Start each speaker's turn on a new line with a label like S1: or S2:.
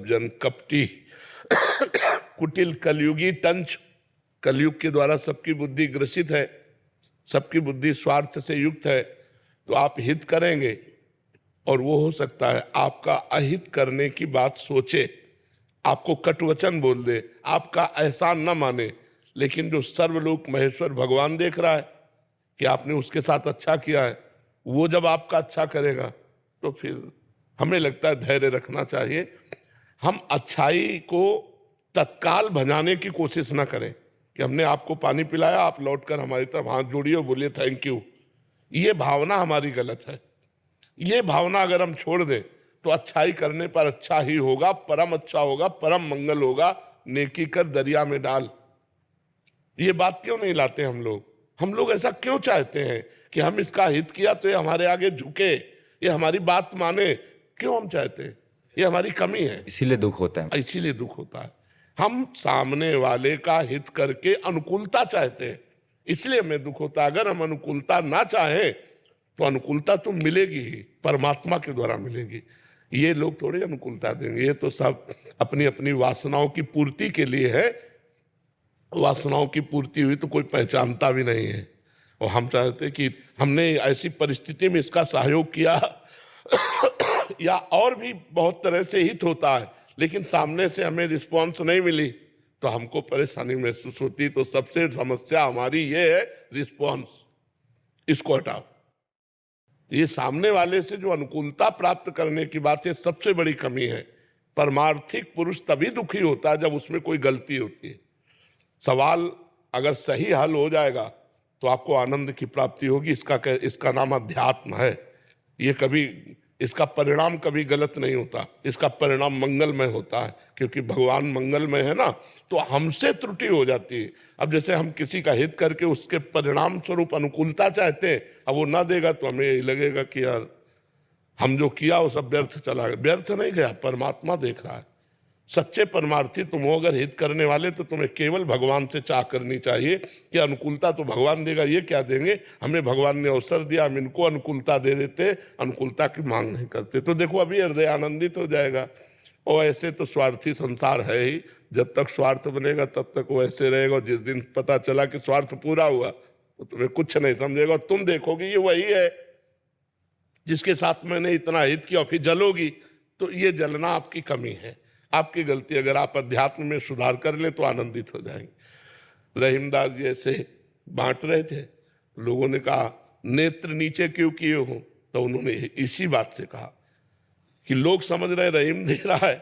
S1: जन कपटी कुटिल कलयुगी तंच। कलयुग के द्वारा सबकी बुद्धि ग्रसित है, सबकी बुद्धि स्वार्थ से युक्त है। तो आप हित करेंगे और वो हो सकता है आपका अहित करने की बात सोचे, आपको कटुवचन बोल दे, आपका एहसान न माने। लेकिन जो सर्वलोक महेश्वर भगवान देख रहा है कि आपने उसके साथ अच्छा किया है, वो जब आपका अच्छा करेगा तो फिर हमें लगता है धैर्य रखना चाहिए। हम अच्छाई को तत्काल भजाने की कोशिश ना करें कि हमने आपको पानी पिलाया, आप लौटकर हमारी तरफ हाथ जोड़िए और बोलिए थैंक यू। ये भावना हमारी गलत है। ये भावना अगर हम छोड़ दें तो अच्छाई करने पर अच्छा ही होगा, परम अच्छा होगा, परम मंगल होगा। नेकी कर दरिया में डाल, ये बात क्यों नहीं लाते हम लोग? हम लोग ऐसा क्यों चाहते हैं कि हम इसका हित किया तो ये हमारे आगे झुके, ये हमारी बात माने? क्यों हम चाहते हैं? ये हमारी कमी है,
S2: इसीलिए दुख होता है।
S1: इसीलिए दुख होता है। हम सामने वाले का हित करके अनुकूलता चाहते हैं, इसलिए हमें दुख होता है। अगर हम अनुकूलता ना चाहें तो अनुकूलता तो मिलेगी ही, परमात्मा के द्वारा मिलेगी। ये लोग थोड़ी अनुकूलता देंगे, ये तो सब अपनी अपनी वासनाओं की पूर्ति के लिए है। वासनाओं की पूर्ति हुई तो कोई पहचानता भी नहीं है। और हम चाहते कि हमने ऐसी परिस्थिति में इसका सहयोग किया या और भी बहुत तरह से हित होता है, लेकिन सामने से हमें रिस्पॉन्स नहीं मिली तो हमको परेशानी महसूस होती। तो सबसे समस्या हमारी ये है रिस्पॉन्स, इसको हटाओ। ये सामने वाले से जो अनुकूलता प्राप्त करने की बात है, सबसे बड़ी कमी है। परमार्थिक पुरुष तभी दुखी होता है जब उसमें कोई गलती होती है। सवाल अगर सही हल हो जाएगा तो आपको आनंद की प्राप्ति होगी। इसका नाम अध्यात्म है। ये कभी, इसका परिणाम कभी गलत नहीं होता, इसका परिणाम मंगलमय होता है, क्योंकि भगवान मंगलमय है ना। तो हमसे त्रुटि हो जाती है। अब जैसे हम किसी का हित करके उसके परिणाम स्वरूप अनुकूलता चाहते हैं, अब वो ना देगा तो हमें यही लगेगा कि यार हम जो किया वो सब व्यर्थ चला गया। व्यर्थ नहीं गया, परमात्मा देख रहा है। सच्चे परमार्थी तुम हो अगर हित करने वाले, तो तुम्हें केवल भगवान से चाह करनी चाहिए कि अनुकूलता तो भगवान देगा, ये क्या देंगे, हमें भगवान ने अवसर दिया, हम इनको अनुकूलता दे देते, अनुकूलता की मांग नहीं करते। तो देखो अभी हृदय आनंदित हो जाएगा। और ऐसे तो स्वार्थी संसार है ही, जब तक स्वार्थ बनेगा तब तक वो ऐसे रहेगा। और जिस दिन पता चला कि स्वार्थ पूरा हुआ तो तुम्हें कुछ नहीं समझेगा। तुम देखोगे ये वही है जिसके साथ मैंने इतना हित किया, फिर जलोगी। तो ये जलना आपकी कमी है, आपकी गलती। अगर आप अध्यात्म में सुधार कर लें तो आनंदित हो जाएंगे। रहीमदास जी ऐसे बांट रहे थे, लोगों ने कहा नेत्र नीचे क्यों किए हो, तो उन्होंने इसी बात से कहा कि लोग समझ रहे रहीम दे रहा है,